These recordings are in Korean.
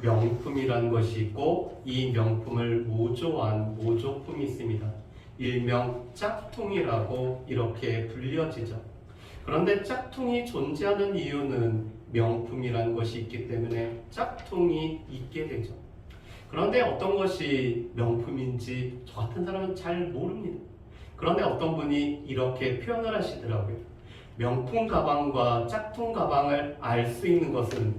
명품이라는 것이 있고 이 명품을 모조한 모조품이 있습니다. 일명 짝퉁이라고 이렇게 불려지죠. 그런데 짝퉁이 존재하는 이유는 명품이라는 것이 있기 때문에 짝퉁이 있게 되죠. 그런데 어떤 것이 명품인지 저 같은 사람은 잘 모릅니다. 그런데 어떤 분이 이렇게 표현을 하시더라고요. 명품 가방과 짝퉁 가방을 알 수 있는 것은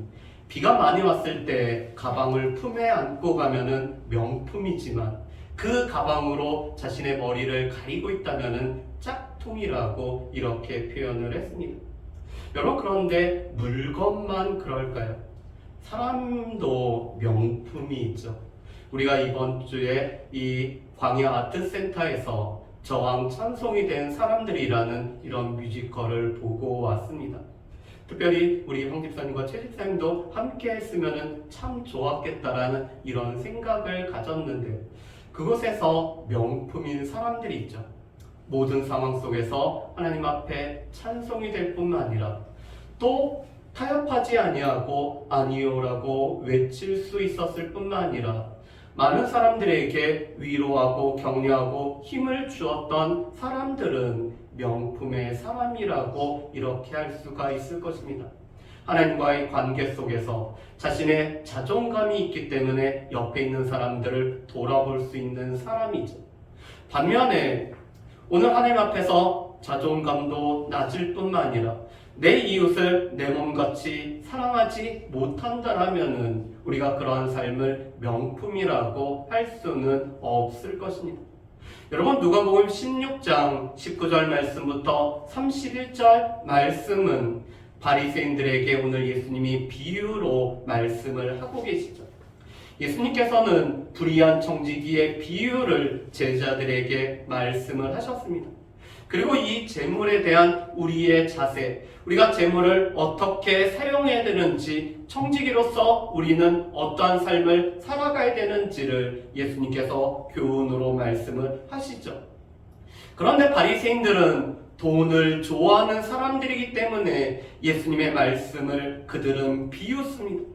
비가 많이 왔을 때 가방을 품에 안고 가면은 명품이지만 그 가방으로 자신의 머리를 가리고 있다면은 짝퉁이라고 이렇게 표현을 했습니다. 여러분, 그런데 물건만 그럴까요? 사람도 명품이 있죠. 우리가 이번 주에 이 광야 아트센터에서 저항 찬송이 된 사람들이라는 이런 뮤지컬을 보고 왔습니다. 특별히 우리 황 집사님과 최 집사님도 함께 했으면 참 좋았겠다라는 이런 생각을 가졌는데, 그곳에서 명품인 사람들이 있죠. 모든 상황 속에서 하나님 앞에 찬송이 될 뿐만 아니라 또 타협하지 아니하고 아니요라고 외칠 수 있었을 뿐만 아니라 많은 사람들에게 위로하고 격려하고 힘을 주었던 사람들은 명품의 사람이라고 이렇게 할 수가 있을 것입니다. 하나님과의 관계 속에서 자신의 자존감이 있기 때문에 옆에 있는 사람들을 돌아볼 수 있는 사람이죠. 반면에 오늘 하나님 앞에서 자존감도 낮을 뿐만 아니라 내 이웃을 내 몸같이 사랑하지 못한다라면은 우리가 그러한 삶을 명품이라고 할 수는 없을 것입니다. 여러분, 누가복음 16장 19절 말씀부터 31절 말씀은 바리새인들에게 오늘 예수님이 비유로 말씀을 하고 계시죠. 예수님께서는 불의한 청지기의 비유를 제자들에게 말씀을 하셨습니다. 그리고 이 재물에 대한 우리의 자세, 우리가 재물을 어떻게 사용해야 되는지, 청지기로서 우리는 어떠한 삶을 살아가야 되는지를 예수님께서 교훈으로 말씀을 하시죠. 그런데 바리새인들은 돈을 좋아하는 사람들이기 때문에 예수님의 말씀을 그들은 비웃습니다.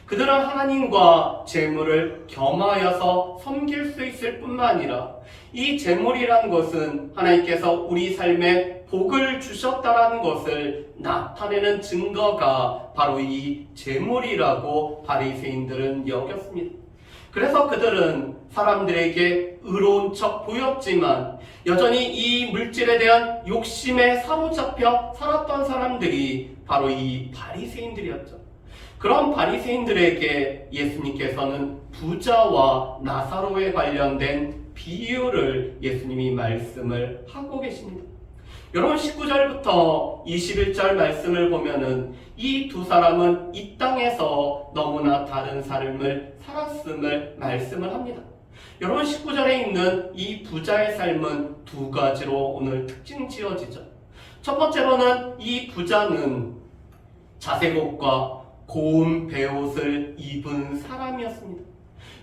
그들은 하나님과 재물을 겸하여서 섬길 수 있을 뿐만 아니라 이 재물이란 것은 하나님께서 우리 삶에 복을 주셨다라는 것을 나타내는 증거가 바로 이 재물이라고 바리새인들은 여겼습니다. 그래서 그들은 사람들에게 의로운 척 보였지만 여전히 이 물질에 대한 욕심에 사로잡혀 살았던 사람들이 바로 이 바리새인들이었죠. 그런 바리새인들에게 예수님께서는 부자와 나사로에 관련된 비유를 예수님이 말씀을 하고 계십니다. 여러분, 19절부터 21절 말씀을 보면은 이 두 사람은 이 땅에서 너무나 다른 삶을 살았음을 말씀을 합니다. 여러분, 19절에 있는 이 부자의 삶은 두 가지로 오늘 특징 지어지죠. 첫 번째로는 이 부자는 자색옷과 고운 베옷을 입은 사람이었습니다.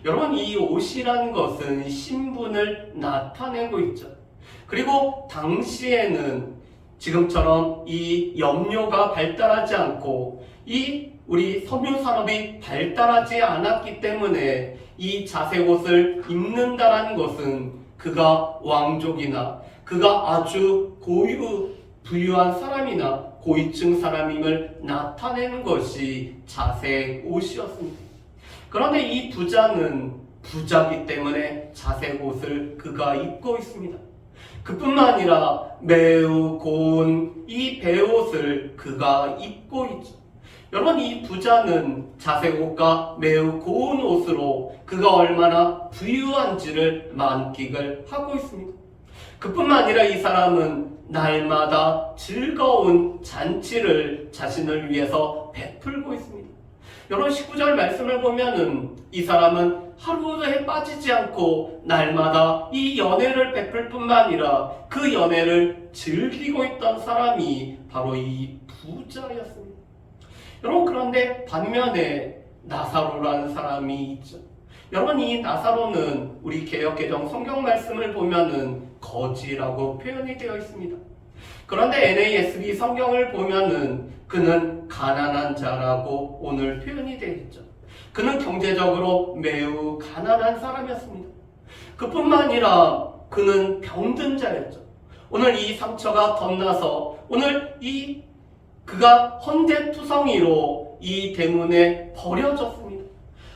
여러분, 이 옷이라는 것은 신분을 나타내고 있죠. 그리고 당시에는 지금처럼 이 염료가 발달하지 않고 이 우리 섬유 산업이 발달하지 않았기 때문에 이 자색옷을 입는다라는 것은 그가 왕족이나 그가 아주 부유한 사람이나 고위층 사람임을 나타내는 것이 자색옷이었습니다. 그런데 이 부자는 부자기 때문에 자색옷을 그가 입고 있습니다. 그뿐만 아니라 매우 고운 이 베옷을 그가 입고 있죠. 여러분, 이 부자는 자색옷과 매우 고운 옷으로 그가 얼마나 부유한지를 만끽을 하고 있습니다. 그뿐만 아니라 이 사람은 날마다 즐거운 잔치를 자신을 위해서 베풀고 있습니다. 여러분, 19절 말씀을 보면은 이 사람은 하루에 빠지지 않고 날마다 이 연회를 베풀 뿐만 아니라 그 연회를 즐기고 있던 사람이 바로 이 부자였습니다. 여러분, 그런데 반면에 나사로라는 사람이 있죠. 여러분, 이 나사로는 우리 개역개정 성경 말씀을 보면은 거지라고 표현이 되어 있습니다. 그런데 NASB 성경을 보면은 그는 가난한 자라고 오늘 표현이 되어 있죠. 그는 경제적으로 매우 가난한 사람이었습니다. 그뿐만 아니라 그는 병든 자였죠. 오늘 이 상처가 덧나서 오늘 그가 헌데투성이로 이 대문에 버려졌습니다.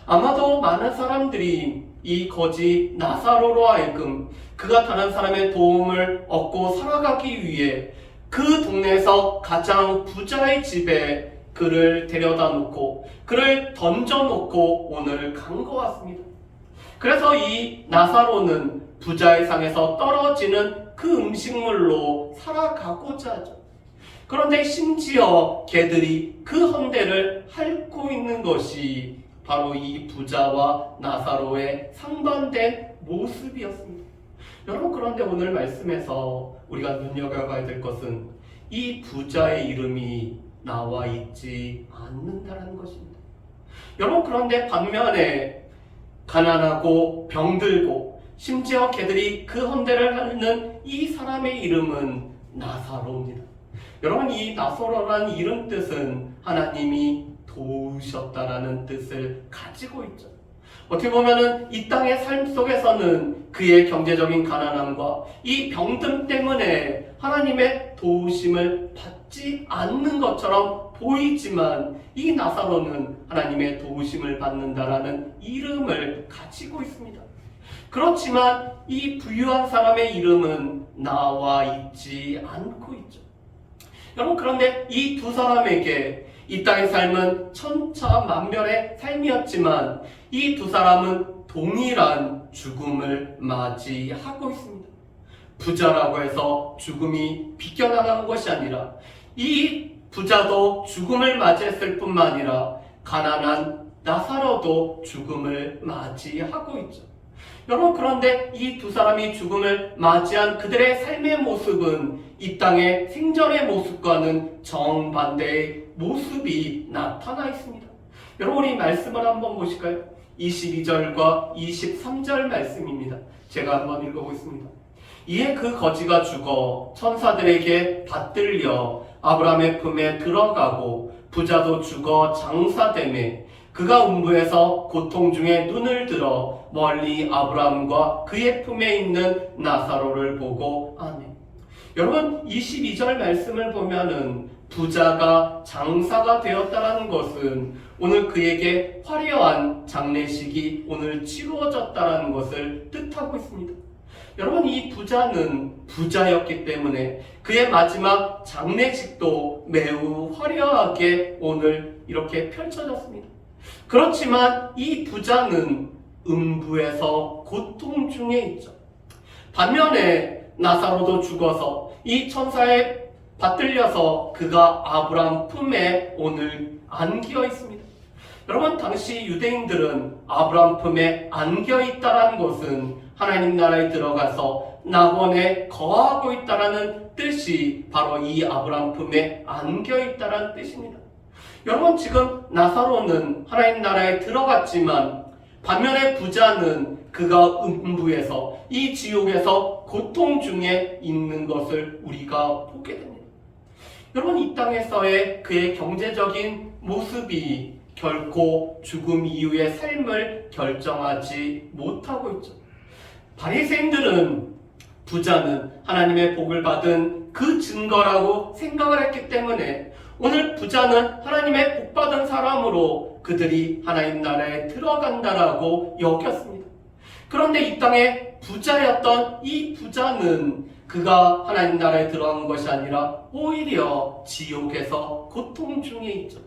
아마도 많은 사람들이 이 거지 나사로로 하여금 그가 다른 사람의 도움을 얻고 살아가기 위해 그 동네에서 가장 부자의 집에 그를 데려다 놓고 그를 던져놓고 오늘 간 것 같습니다. 그래서 이 나사로는 부자의 상에서 떨어지는 그 음식물로 살아가고자 하죠. 그런데 심지어 개들이 그 헌대를 핥고 있는 것이 바로 이 부자와 나사로의 상반된 모습이었습니다. 여러분, 그런데 오늘 말씀에서 우리가 눈여겨봐야 될 것은 이 부자의 이름이 나와 있지 않는다는 것입니다. 여러분, 그런데 반면에 가난하고 병들고 심지어 개들이 그 헌대를 핥는 이 사람의 이름은 나사로입니다. 여러분, 이 나사로라는 이름 뜻은 하나님이 도우셨다라는 뜻을 가지고 있죠. 어떻게 보면은 이 땅의 삶 속에서는 그의 경제적인 가난함과 이 병듦 때문에 하나님의 도우심을 받지 않는 것처럼 보이지만 이 나사로는 하나님의 도우심을 받는다라는 이름을 가지고 있습니다. 그렇지만 이 부유한 사람의 이름은 나와 있지 않고 있죠. 여러분, 그런데 이 두 사람에게 이 땅의 삶은 천차만별의 삶이었지만 이 두 사람은 동일한 죽음을 맞이하고 있습니다. 부자라고 해서 죽음이 비껴나가는 것이 아니라 이 부자도 죽음을 맞이했을 뿐만 아니라 가난한 나사로도 죽음을 맞이하고 있죠. 여러분, 그런데 이 두 사람이 죽음을 맞이한 그들의 삶의 모습은 이 땅의 생전의 모습과는 정반대의 모습이 나타나 있습니다. 여러분, 이 말씀을 한번 보실까요? 22절과 23절 말씀입니다. 제가 한번 읽어보겠습니다. 이에 그 거지가 죽어 천사들에게 받들려 아브라함의 품에 들어가고 부자도 죽어 장사되매 그가 음부에서 고통 중에 눈을 들어 멀리 아브라함과 그의 품에 있는 나사로를 보고 아멘. 여러분, 22절 말씀을 보면은 부자가 장사가 되었다는 것은 오늘 그에게 화려한 장례식이 오늘 치루어졌다는 것을 뜻하고 있습니다. 여러분, 이 부자는 부자였기 때문에 그의 마지막 장례식도 매우 화려하게 오늘 이렇게 펼쳐졌습니다. 그렇지만 이 부자는 음부에서 고통 중에 있죠. 반면에 나사로도 죽어서 이 천사에 받들려서 그가 아브라함 품에 오늘 안겨 있습니다. 여러분, 당시 유대인들은 아브라함 품에 안겨 있다는 것은 하나님 나라에 들어가서 낙원에 거하고 있다는 뜻이 바로 이 아브라함 품에 안겨 있다는 뜻입니다. 여러분, 지금 나사로는 하나님 나라에 들어갔지만 반면에 부자는 그가 음부에서 이 지옥에서 고통 중에 있는 것을 우리가 보게 됩니다. 여러분, 이 땅에서의 그의 경제적인 모습이 결코 죽음 이후의 삶을 결정하지 못하고 있죠. 바리새인들은 부자는 하나님의 복을 받은 그 증거라고 생각을 했기 때문에 오늘 부자는 하나님의 복받은 사람으로 그들이 하나님 나라에 들어간다라고 여겼습니다. 그런데 이 땅에 부자였던 이 부자는 그가 하나님 나라에 들어간 것이 아니라 오히려 지옥에서 고통 중에 있죠.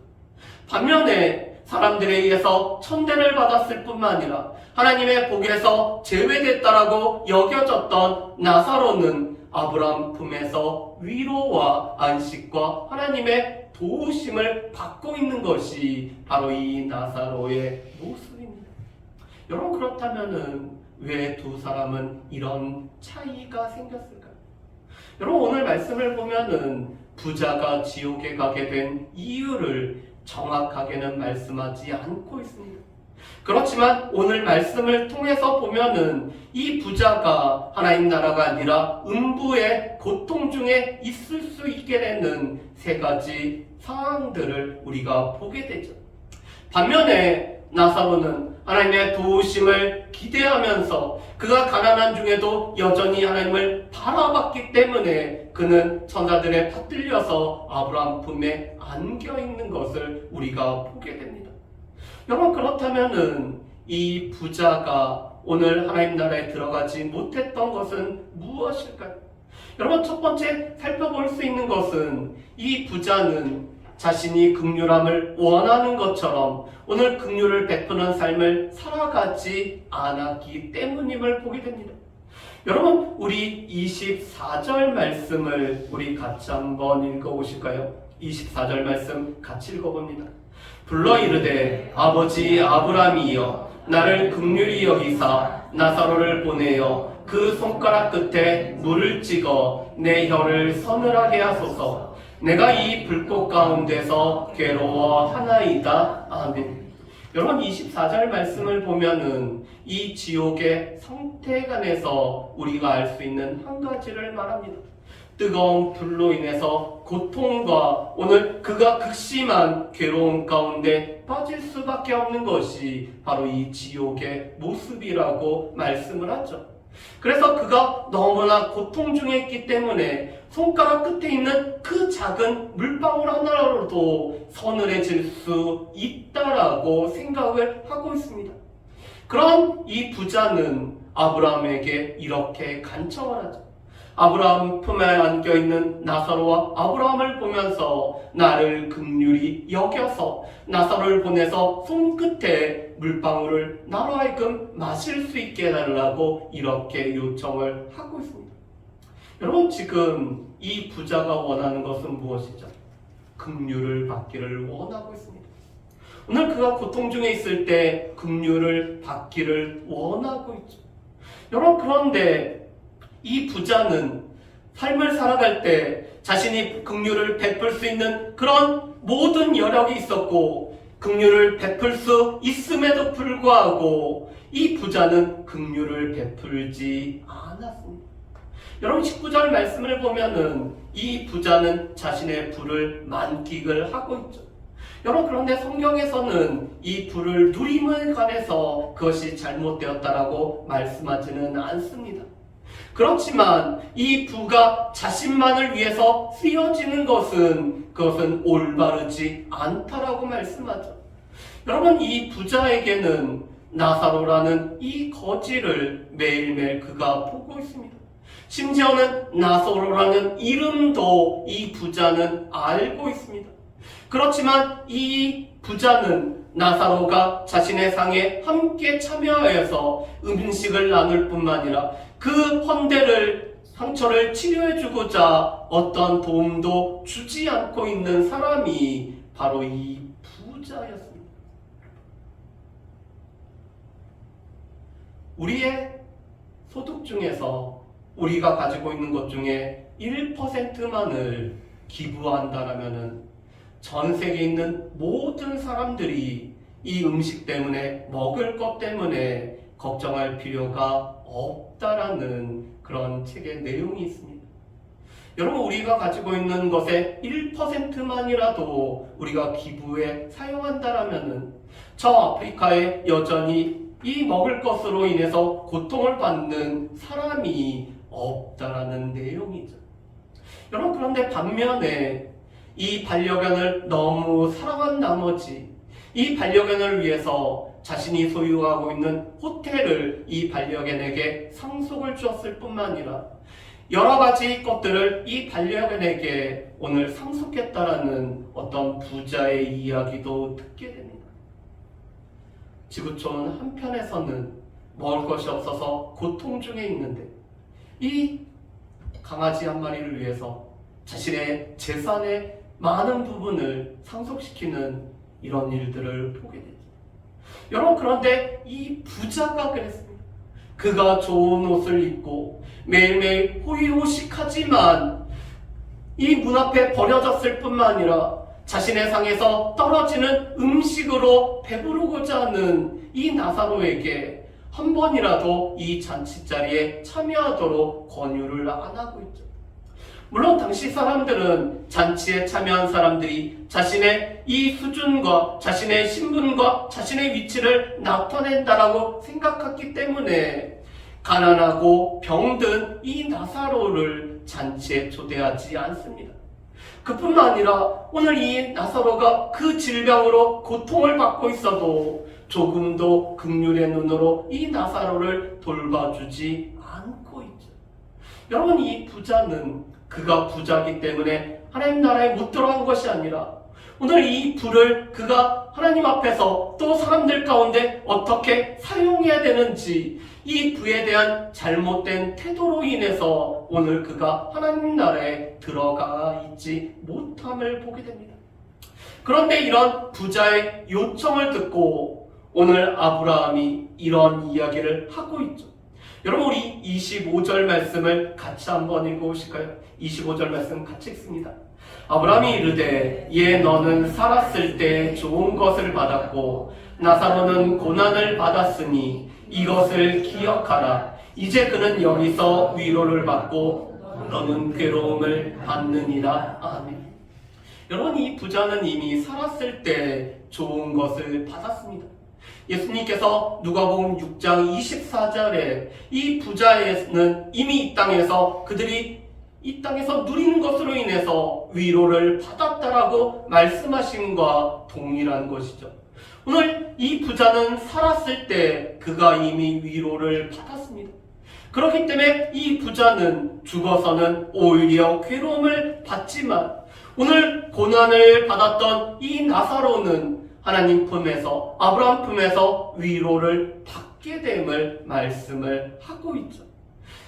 반면에 사람들에 의해서 천대를 받았을 뿐만 아니라 하나님의 복에서 제외됐다라고 여겨졌던 나사로는 아브라함 품에서 위로와 안식과 하나님의 도우심을 받고 있는 것이 바로 이 나사로의 모습입니다. 여러분, 그렇다면은 왜 두 사람은 이런 차이가 생겼을까요? 여러분, 오늘 말씀을 보면은 부자가 지옥에 가게 된 이유를 정확하게는 말씀하지 않고 있습니다. 그렇지만 오늘 말씀을 통해서 보면은 이 부자가 하나님 나라가 아니라 음부의 고통 중에 있을 수 있게 되는 세 가지 상황들을 우리가 보게 되죠. 반면에 나사로는 하나님의 도우심을 기대하면서 그가 가난한 중에도 여전히 하나님을 바라봤기 때문에 그는 천사들에 받들려서 아브라함 품에 안겨 있는 것을 우리가 보게 됩니다. 여러분, 그렇다면은 이 부자가 오늘 하나님 나라에 들어가지 못했던 것은 무엇일까요? 여러분, 첫 번째 살펴볼 수 있는 것은 이 부자는 자신이 긍휼함을 원하는 것처럼 오늘 긍휼을 베푸는 삶을 살아가지 않았기 때문임을 보게 됩니다. 여러분, 우리 24절 말씀을 우리 같이 한번 읽어보실까요? 24절 말씀 같이 읽어봅니다. 불러 이르되 아버지 아브라함이여 나를 긍휼히 여기사 나사로를 보내어 그 손가락 끝에 물을 찍어 내 혀를 서늘하게 하소서. 내가 이 불꽃 가운데서 괴로워하나이다. 아멘. 여러분, 24절 말씀을 보면은 이 지옥의 성태간에서 우리가 알 수 있는 한 가지를 말합니다. 뜨거운 불로 인해서 고통과 오늘 그가 극심한 괴로움 가운데 빠질 수밖에 없는 것이 바로 이 지옥의 모습이라고 말씀을 하죠. 그래서 그가 너무나 고통 중에 있기 때문에 손가락 끝에 있는 그 작은 물방울 하나로도 서늘해질 수 있다라고 생각을 하고 있습니다. 그런 이 부자는 아브라함에게 이렇게 간청을 하죠. 아브라함 품에 안겨있는 나사로와 아브라함을 보면서 나를 긍휼히 여겨서 나사로를 보내서 손끝에 물방울을 나로 하여금 마실 수 있게 해달라고 이렇게 요청을 하고 있습니다. 여러분, 지금 이 부자가 원하는 것은 무엇이죠? 긍휼을 받기를 원하고 있습니다. 오늘 그가 고통 중에 있을 때 긍휼을 받기를 원하고 있죠. 여러분, 그런데 이 부자는 삶을 살아갈 때 자신이 긍휼을 베풀 수 있는 그런 모든 여력이 있었고 긍휼을 베풀 수 있음에도 불구하고 이 부자는 긍휼을 베풀지 않았습니다. 여러분, 19절 말씀을 보면은 이 부자는 자신의 부를 만끽을 하고 있죠. 여러분, 그런데 성경에서는 이 부를 누림에 관해서 그것이 잘못되었다라고 말씀하지는 않습니다. 그렇지만 이 부가 자신만을 위해서 쓰여지는 것은 그것은 올바르지 않다라고 말씀하죠. 여러분, 이 부자에게는 나사로라는 이 거지를 매일매일 그가 보고 있습니다. 심지어는 나사로라는 이름도 이 부자는 알고 있습니다. 그렇지만 이 부자는 나사로가 자신의 상에 함께 참여하여서 음식을 나눌 뿐만 아니라 그 헌대를 상처를 치료해주고자 어떤 도움도 주지 않고 있는 사람이 바로 이 부자였습니다. 우리의 소득 중에서 우리가 가지고 있는 것 중에 1%만을 기부한다라면은 전 세계에 있는 모든 사람들이 이 음식 때문에, 먹을 것 때문에 걱정할 필요가 없다라는 그런 책의 내용이 있습니다. 여러분, 우리가 가지고 있는 것의 1%만이라도 우리가 기부에 사용한다라면은 저 아프리카에 여전히 이 먹을 것으로 인해서 고통을 받는 사람이 없다라는 내용이죠. 여러분, 그런데 반면에 이 반려견을 너무 사랑한 나머지 이 반려견을 위해서 자신이 소유하고 있는 호텔을 이 반려견에게 상속을 주었을 뿐만 아니라 여러 가지 것들을 이 반려견에게 오늘 상속했다라는 어떤 부자의 이야기도 듣게 됩니다. 지구촌 한편에서는 먹을 것이 없어서 고통 중에 있는데 이 강아지 한 마리를 위해서 자신의 재산의 많은 부분을 상속시키는 이런 일들을 보게 되죠. 여러분, 그런데 이 부자가 그랬습니다. 그가 좋은 옷을 입고 매일매일 호의호식하지만 이 문 앞에 버려졌을 뿐만 아니라 자신의 상에서 떨어지는 음식으로 배부르고자 하는 이 나사로에게 한 번이라도 이 잔치 자리에 참여하도록 권유를 안 하고 있죠. 물론 당시 사람들은 잔치에 참여한 사람들이 자신의 이 수준과 자신의 신분과 자신의 위치를 나타낸다라고 생각했기 때문에 가난하고 병든 이 나사로를 잔치에 초대하지 않습니다. 그뿐만 아니라 오늘 이 나사로가 그 질병으로 고통을 받고 있어도 조금도 긍휼의 눈으로 이 나사로를 돌봐주지 않고 있죠. 여러분, 이 부자는 그가 부자이기 때문에 하나님 나라에 못 들어간 것이 아니라 오늘 이 부를 그가 하나님 앞에서 또 사람들 가운데 어떻게 사용해야 되는지 이 부에 대한 잘못된 태도로 인해서 오늘 그가 하나님 나라에 들어가 있지 못함을 보게 됩니다. 그런데 이런 부자의 요청을 듣고 오늘 아브라함이 이런 이야기를 하고 있죠. 여러분, 우리 25절 말씀을 같이 한번 읽어보실까요? 25절 말씀 같이 읽습니다. 아브라함이 이르되 너는 살았을 때 좋은 것을 받았고 나사로는 고난을 받았으니 이것을 기억하라. 이제 그는 여기서 위로를 받고 너는 괴로움을 받느니라. 아멘. 여러분, 이 부자는 이미 살았을 때 좋은 것을 받았습니다. 예수님께서 누가복음 6장 24절에 이 부자에는 이미 이 땅에서 그들이 이 땅에서 누리는 것으로 인해서 위로를 받았다라고 말씀하심과 동일한 것이죠. 오늘 이 부자는 살았을 때 그가 이미 위로를 받았습니다. 그렇기 때문에 이 부자는 죽어서는 오히려 괴로움을 받지만 오늘 고난을 받았던 이 나사로는 하나님 품에서, 아브라함 품에서 위로를 받게 됨을 말씀을 하고 있죠.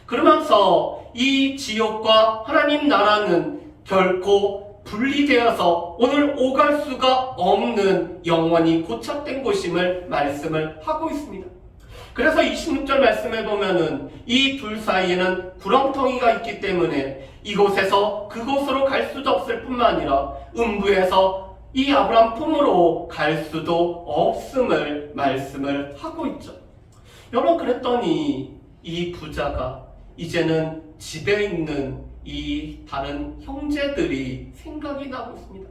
그러면서 이 지옥과 하나님 나라는 결코 분리되어서 오늘 오갈 수가 없는 영원히 고착된 곳임을 말씀을 하고 있습니다. 그래서 26절 말씀에 보면은 이 둘 사이에는 구렁텅이가 있기 때문에 이곳에서 그곳으로 갈 수도 없을 뿐만 아니라 음부에서 이 아브라함 품으로 갈 수도 없음을 말씀을 하고 있죠. 여러분, 그랬더니 이 부자가 이제는 집에 있는 이 다른 형제들이 생각이 나고 있습니다.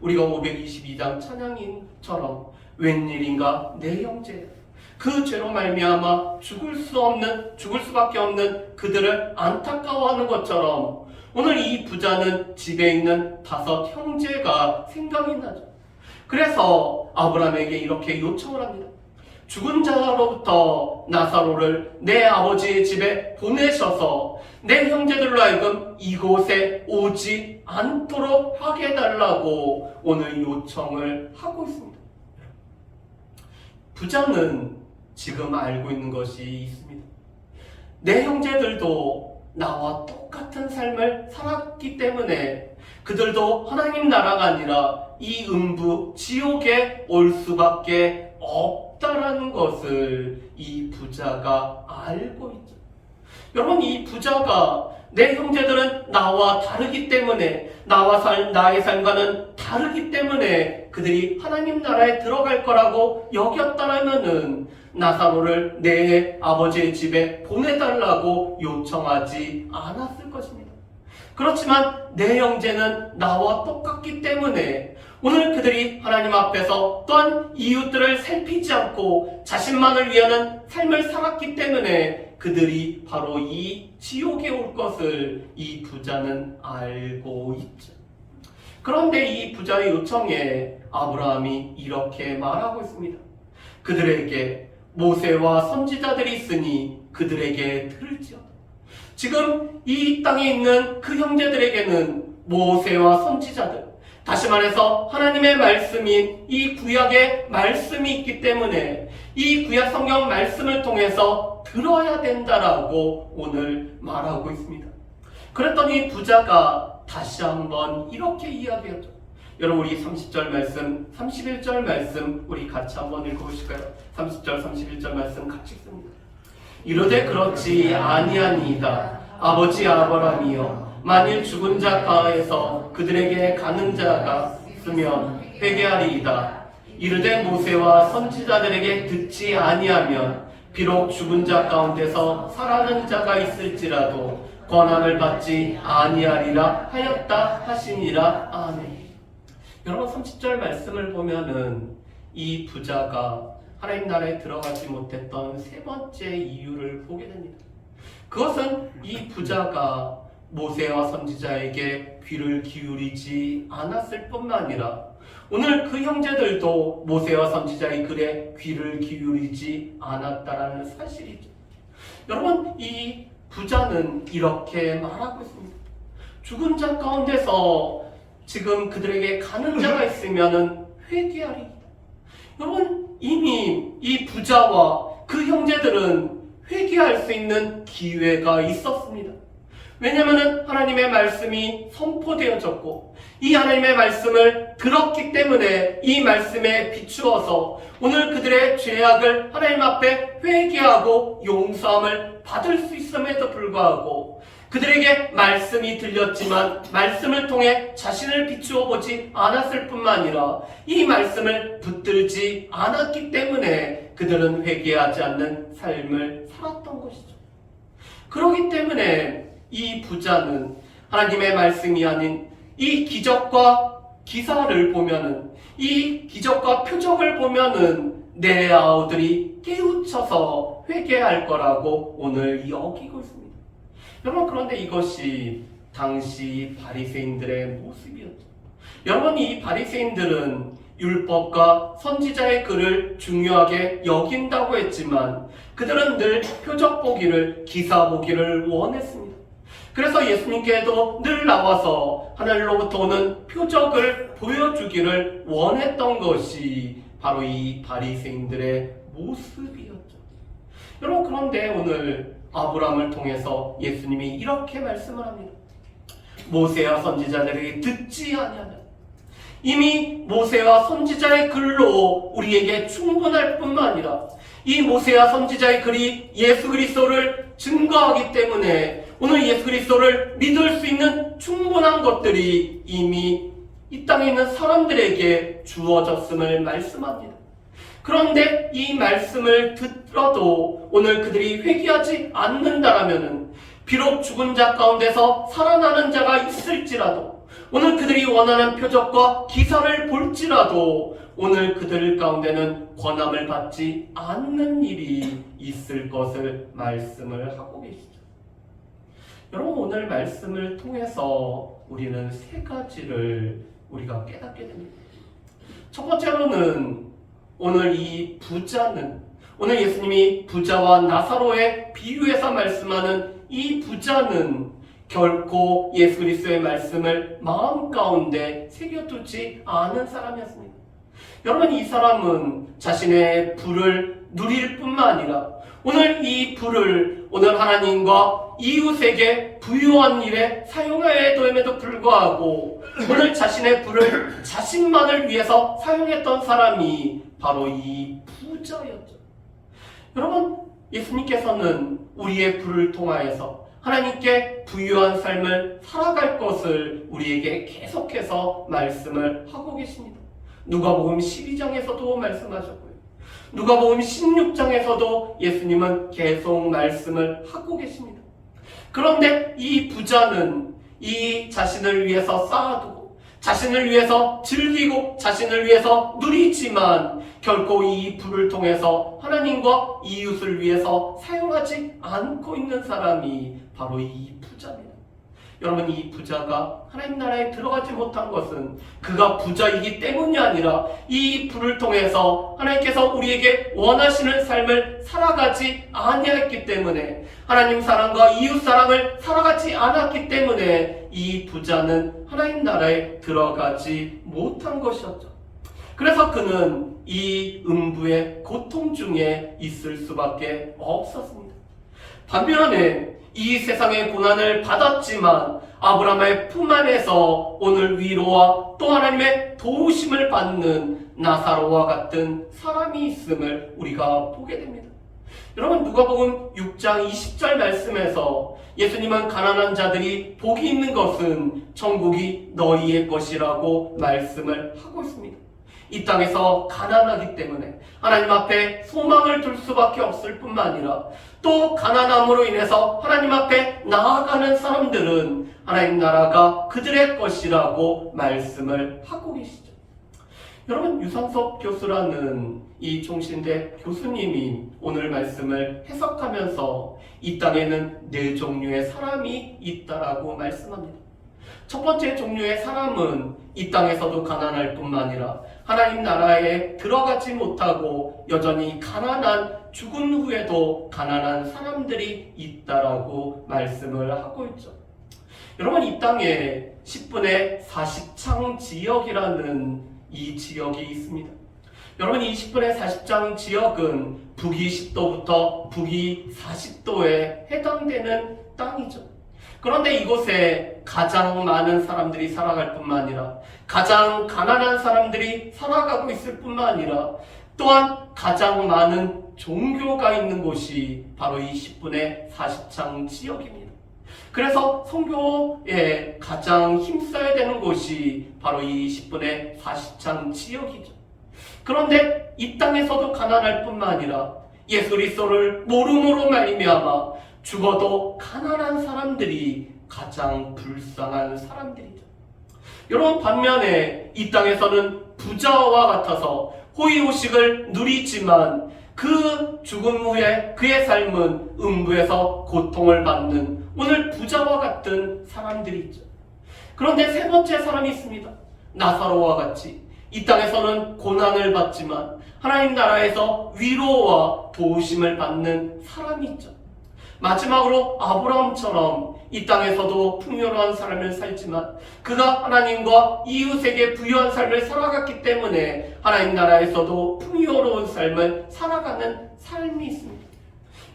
우리가 522장 찬양인처럼 웬일인가 내 형제, 그 죄로 말미암아 죽을 수밖에 없는 그들을 안타까워하는 것처럼 오늘 이 부자는 집에 있는 5 형제가 생각이 나죠. 그래서 아브라함에게 이렇게 요청을 합니다. 죽은 자로부터 나사로를 내 아버지의 집에 보내셔서 내 형제들로 하여금 이곳에 오지 않도록 하게 해달라고 오늘 요청을 하고 있습니다. 부자는 지금 알고 있는 것이 있습니다. 내 형제들도 나와 똑같은 삶을 살았기 때문에 그들도 하나님 나라가 아니라 이 음부, 지옥에 올 수밖에 없다라는 것을 이 부자가 알고 있죠. 여러분, 이 부자가 내 형제들은 나와 다르기 때문에 나의 삶과는 다르기 때문에 그들이 하나님 나라에 들어갈 거라고 여겼다라면은 나사로를 내 아버지의 집에 보내달라고 요청하지 않았을 것입니다. 그렇지만 내 형제는 나와 똑같기 때문에 오늘 그들이 하나님 앞에서 또한 이웃들을 살피지 않고 자신만을 위하는 삶을 살았기 때문에 그들이 바로 이 지옥에 올 것을 이 부자는 알고 있죠. 그런데 이 부자의 요청에 아브라함이 이렇게 말하고 있습니다. 그들에게 모세와 선지자들이 있으니 그들에게 들을지어다. 지금 이 땅에 있는 그 형제들에게는 모세와 선지자들, 다시 말해서 하나님의 말씀인 이 구약의 말씀이 있기 때문에 이 구약 성경 말씀을 통해서 들어야 된다라고 오늘 말하고 있습니다. 그랬더니 부자가 다시 한번 이렇게 이야기하죠. 여러분, 우리 30절 말씀, 31절 말씀 우리 같이 한번 읽어보실까요? 30절, 31절 말씀 같이 읽습니다. 이르되 그렇지 아니하니이다. 아버지 아브라함이여, 만일 죽은 자 가운데서 그들에게 가는 자가 있으면 회개하리이다. 이르되 모세와 선지자들에게 듣지 아니하면 비록 죽은 자 가운데서 살아난 자가 있을지라도 권함을 받지 아니하리라 하였다 하시니라. 아멘. 여러분 30절 말씀을 보면은 이 부자가 하나님 나라에 들어가지 못했던 세 번째 이유를 보게 됩니다. 그것은 이 부자가 모세와 선지자에게 귀를 기울이지 않았을 뿐만 아니라 오늘 그 형제들도 모세와 선지자의 글에 귀를 기울이지 않았다라는 사실이죠. 여러분 이 부자는 이렇게 말하고 있습니다. 죽은 자 가운데서 지금 그들에게 가는 자가 있으면 회개하리. 여러분 이미 이 부자와 그 형제들은 회개할 수 있는 기회가 있었습니다. 왜냐하면 하나님의 말씀이 선포되어졌고 이 하나님의 말씀을 들었기 때문에 이 말씀에 비추어서 오늘 그들의 죄악을 하나님 앞에 회개하고 용서함을 받을 수 있음에도 불구하고 그들에게 말씀이 들렸지만 말씀을 통해 자신을 비추어 보지 않았을 뿐만 아니라 이 말씀을 붙들지 않았기 때문에 그들은 회개하지 않는 삶을 살았던 것이죠. 그렇기 때문에 이 부자는 하나님의 말씀이 아닌 이 기적과 기사를 보면은 이 기적과 표적을 보면은 내 아우들이 깨우쳐서 회개할 거라고 오늘 여기고 있습니다. 여러분 그런데 이것이 당시 바리새인들의 모습이었죠. 여러분 이 바리새인들은 율법과 선지자의 글을 중요하게 여긴다고 했지만 그들은 늘 표적 보기를 기사 보기를 원했습니다. 그래서 예수님께도 늘 나와서 하늘로부터 오는 표적을 보여주기를 원했던 것이 바로 이 바리새인들의 모습이었죠. 여러분 그런데 오늘 아브라함을 통해서 예수님이 이렇게 말씀을 합니다. 모세와 선지자들에게 듣지 아니하면 이미 모세와 선지자의 글로 우리에게 충분할 뿐만 아니라 이 모세와 선지자의 글이 예수 그리스도를 증거하기 때문에 오늘 예수 그리스도를 믿을 수 있는 충분한 것들이 이미 이 땅에 있는 사람들에게 주어졌음을 말씀합니다. 그런데 이 말씀을 들어도 오늘 그들이 회개하지 않는다라면은 비록 죽은 자 가운데서 살아나는 자가 있을지라도 오늘 그들이 원하는 표적과 기사를 볼지라도 오늘 그들 가운데는 권함을 받지 않는 일이 있을 것을 말씀을 하고 계시죠. 여러분 오늘 말씀을 통해서 우리는 세 가지를 우리가 깨닫게 됩니다. 첫 번째로는 오늘 이 부자는 오늘 예수님이 부자와 나사로의 비유에서 말씀하는 이 부자는 결코 예수 그리스도의 말씀을 마음 가운데 새겨두지 않은 사람이었습니다. 여러분 이 사람은 자신의 부를 누릴 뿐만 아니라 오늘 이 부를 오늘 하나님과 이웃에게 부유한 일에 사용해야 됨에도 불구하고 오늘 자신의 부를 자신만을 위해서 사용했던 사람이 바로 이 부자였죠. 여러분 예수님께서는 우리의 부를 통하여서 하나님께 부유한 삶을 살아갈 것을 우리에게 계속해서 말씀을 하고 계십니다. 누가복음 12장에서도 말씀하셨고요. 누가복음 16장에서도 예수님은 계속 말씀을 하고 계십니다. 그런데 이 부자는 이 자신을 위해서 쌓아두고 자신을 위해서 즐기고 자신을 위해서 누리지만 결코 이 부를 통해서 하나님과 이웃을 위해서 사용하지 않고 있는 사람이 바로 이 부자입니다. 여러분 이 부자가 하나님 나라에 들어가지 못한 것은 그가 부자이기 때문이 아니라 이 부를 통해서 하나님께서 우리에게 원하시는 삶을 살아가지 아니했기 때문에 하나님 사랑과 이웃 사랑을 살아가지 않았기 때문에 이 부자는 하나님 나라에 들어가지 못한 것이었죠. 그래서 그는 이 음부의 고통 중에 있을 수밖에 없었습니다. 반면에 이 세상의 고난을 받았지만 아브라함의 품 안에서 오늘 위로와 또 하나님의 도우심을 받는 나사로와 같은 사람이 있음을 우리가 보게 됩니다. 여러분 누가복음 6장 20절 말씀에서 예수님은 가난한 자들이 복이 있는 것은 천국이 너희의 것이라고 말씀을 하고 있습니다. 이 땅에서 가난하기 때문에 하나님 앞에 소망을 둘 수밖에 없을 뿐만 아니라 또 가난함으로 인해서 하나님 앞에 나아가는 사람들은 하나님 나라가 그들의 것이라고 말씀을 하고 계시죠. 여러분, 유상섭 교수라는 이 종신대 교수님이 오늘 말씀을 해석하면서 이 땅에는 4종류의 사람이 있다라고 말씀합니다. 첫 번째 종류의 사람은 이 땅에서도 가난할 뿐만 아니라 하나님 나라에 들어가지 못하고 여전히 가난한, 죽은 후에도 가난한 사람들이 있다라고 말씀을 하고 있죠. 여러분, 이 땅에 10분의 40창 지역이라는 이 지역이 있습니다. 여러분, 이 10분의 40창 지역은 북위 10도부터 북위 40도에 해당되는 땅이죠. 그런데 이곳에 가장 많은 사람들이 살아갈 뿐만 아니라 가장 가난한 사람들이 살아가고 있을 뿐만 아니라 또한 가장 많은 종교가 있는 곳이 바로 이 10분의 40창 지역입니다. 그래서 선교에 가장 힘써야 되는 곳이 바로 이 10분의 40창 지역이죠. 그런데 이 땅에서도 가난할 뿐만 아니라 예수 그리스도를 모름으로 말미암아 죽어도 가난한 사람들이 가장 불쌍한 사람들이죠. 여러분, 반면에 이 땅에서는 부자와 같아서 호의호식을 누리지만 그 죽음 후에 그의 삶은 음부에서 고통을 받는 오늘 부자와 같은 사람들이 있죠. 그런데 세 번째 사람이 있습니다. 나사로와 같이 이 땅에서는 고난을 받지만 하나님 나라에서 위로와 도우심을 받는 사람이 있죠. 마지막으로 아브라함처럼 이 땅에서도 풍요로운 삶을 살지만 그가 하나님과 이웃에게 부유한 삶을 살아갔기 때문에 하나님 나라에서도 풍요로운 삶을 살아가는 삶이 있습니다.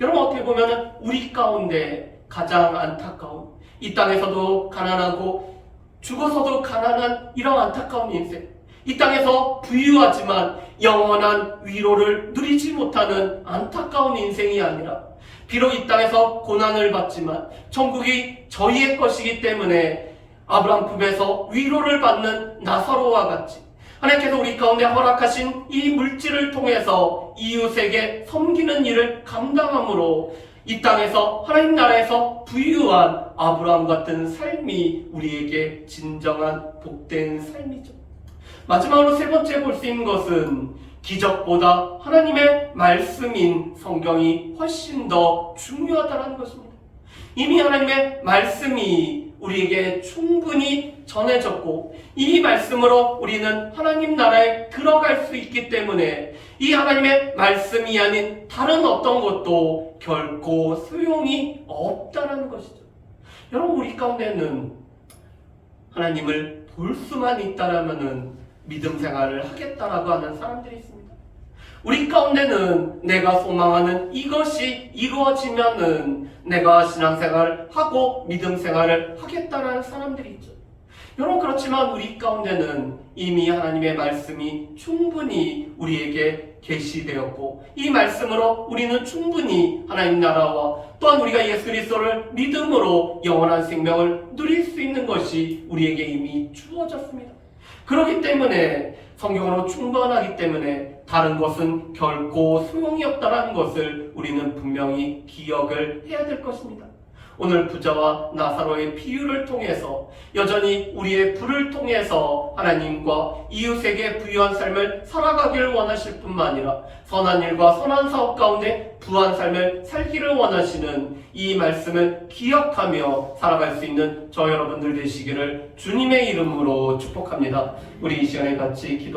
여러분, 어떻게 보면 우리 가운데 가장 안타까운, 이 땅에서도 가난하고 죽어서도 가난한 이런 안타까운 인생, 이 땅에서 부유하지만 영원한 위로를 누리지 못하는 안타까운 인생이 아니라 비록 이 땅에서 고난을 받지만 천국이 저희의 것이기 때문에 아브라함 품에서 위로를 받는 나사로와 같이 하나님께서 우리 가운데 허락하신 이 물질을 통해서 이웃에게 섬기는 일을 감당함으로 이 땅에서 하나님 나라에서 부유한 아브라함 같은 삶이 우리에게 진정한 복된 삶이죠. 마지막으로 세 번째 볼 수 있는 것은 기적보다 하나님의 말씀인 성경이 훨씬 더 중요하다는 것입니다. 이미 하나님의 말씀이 우리에게 충분히 전해졌고 이 말씀으로 우리는 하나님 나라에 들어갈 수 있기 때문에 이 하나님의 말씀이 아닌 다른 어떤 것도 결코 소용이 없다는 것이죠. 여러분, 우리 가운데는 하나님을 볼 수만 있다라면은 믿음 생활을 하겠다라고 하는 사람들이 있습니다. 우리 가운데는 내가 소망하는 이것이 이루어지면은 내가 신앙생활을 하고 믿음 생활을 하겠다라는 사람들이 있죠. 여러분, 그렇지만 우리 가운데는 이미 하나님의 말씀이 충분히 우리에게 계시되었고 이 말씀으로 우리는 충분히 하나님 나라와 또한 우리가 예수 그리스도를 믿음으로 영원한 생명을 누릴 수 있는 것이 우리에게 이미 주어졌습니다. 그렇기 때문에 성경으로 충분하기 때문에 다른 것은 결코 소용이 없다는 것을 우리는 분명히 기억을 해야 될 것입니다. 오늘 부자와 나사로의 비유를 통해서 여전히 우리의 불을 통해서 하나님과 이웃에게 부유한 삶을 살아가기를 원하실 뿐만 아니라 선한 일과 선한 사업 가운데 부한 삶을 살기를 원하시는 이 말씀을 기억하며 살아갈 수 있는 저 여러분들 되시기를 주님의 이름으로 축복합니다. 우리 이 시간에 같이 기도하는